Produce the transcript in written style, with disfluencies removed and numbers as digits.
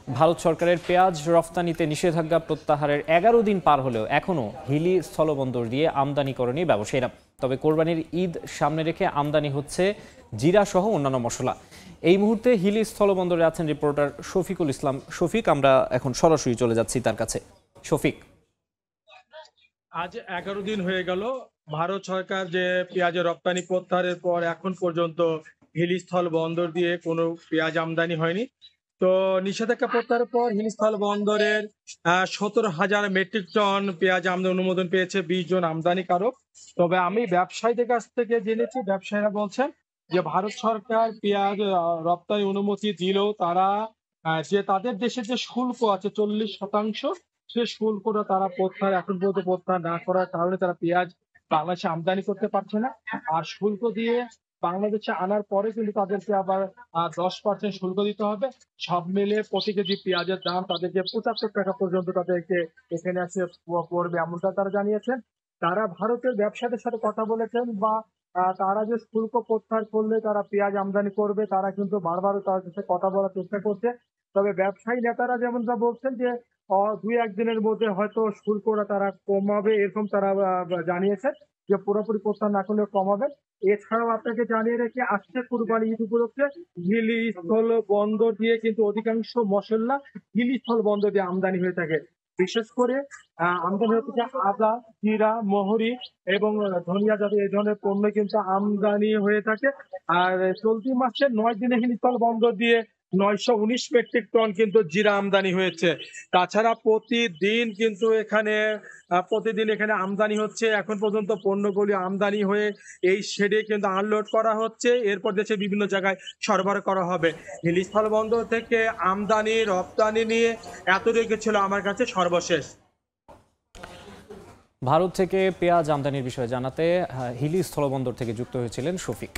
ভারত সরকারের পেঁয়াজ রফতানিতে নিষেধাজ্ঞা প্রত্যাহারের 11 দিন পার হলেও এখনও হিলি স্থলবন্দর দিয়ে আমদানি করেনি ব্যবসায়ীরা। তবে কোরবানির ঈদ সামনে রেখে আমদানি হচ্ছে জিরা সহ অন্যান্য মশলা। এই মুহূর্তে হিলি স্থলবন্দরে আছেন রিপোর্টার শফিকুল ইসলাম। শফিক, আমরা এখন সরাসরি চলে যাচ্ছি তার কাছে। শফিক, আজ 11 দিন হয়ে গেল ভারত সরকার যে পেঁয়াজের রপ্তানি প্রত্যাহারের পর এখন পর্যন্ত হিলিস্থল বন্দর দিয়ে কোনো পেঁয়াজ আমদানি হয়নি। তো নিষেধাজ্ঞা প্রত্যাহারের পর হিলিস্থল বন্দরের 17,000 মেট্রিক টন পেঁয়াজ আমদানি অনুমোদন পেয়েছে 20 জন আমদানিকারক। তবে আমি ব্যবসায়ীদের কাছ থেকে জেনেছি, ব্যবসায়ীরা বলছেন যে ভারত সরকার পেঁয়াজ রপ্তানি অনুমতি দিলেও তারা যে তাদের দেশের যে শুল্ক আছে 40%, সে শুল্কটা তারা এখন পর্যন্ত প্রত্যাহার না করার কারণে তারা পেঁয়াজ বাংলাদেশে আমদানি করতে পারছে না। আর শুল্ক দিয়ে বাংলাদেশে আনার পরে কিন্তু তাদেরকে আবার 10% শুল্ক দিতে হবে। সব মিলে প্রতি কেজি পেঁয়াজের দাম তাদেরকে 75 টাকা পর্যন্ত তাদেরকে এখানে এসে পড়বে, এমনটা তারা জানিয়েছেন। তারা ভারতের ব্যবসায়ীদের সাথে কথা বলেছেন বা তারা যে শুল্ক প্রত্যাহার করলে তারা পেঁয়াজ আমদানি করবে, তারা কিন্তু বারবার তাদের সাথে কথা বলার চেষ্টা করছে। তবে ব্যবসায়ী নেতারা যেমনটা বলছেন যে 2-1 দিনের মধ্যে হয়তো শুল্কটা তারা কমাবে, এরকম তারা জানিয়েছেন যে পুরোপুরি প্রত্যাহার না করলেও কমাবে। এছাড়াও আপনাকে জানিয়ে রেখে আসছে কুরবানি ঈদ উপলক্ষে হিলি স্থল বন্দর দিয়ে কিন্তু অধিকাংশ মশলা হিলি স্থল বন্দর দিয়ে আমদানি হয়ে থাকে। বিশেষ করে আমদানি হচ্ছে আদা, জিরা, মহরি এবং ধনিয়া জাতীয় এই ধরনের পণ্য কিন্তু আমদানি হয়ে থাকে। আর চলতি মাসে 9 দিনে হিলিস্থল বন্দর দিয়ে 919 মেট্রিক টন কিন্তু জিরা আমদানি হয়েছে। তাছাড়া প্রতিদিন এখানে আমদানি হচ্ছে। এখন পর্যন্ত পণ্যগুলি আমদানি হয়ে এই শেডে কিন্তু আনলোড করা হচ্ছে, এরপর দেশে বিভিন্ন জায়গায় সরবরাহ করা হবে। হিলিস্থল বন্দর থেকে আমদানি রপ্তানি নিয়ে এতটুকু ছিল আমার কাছে সর্বশেষ। ভারত থেকে পেঁয়াজ আমদানির বিষয়ে জানাতে হিলি স্থলবন্দর থেকে যুক্ত হয়েছিলেন শফিক।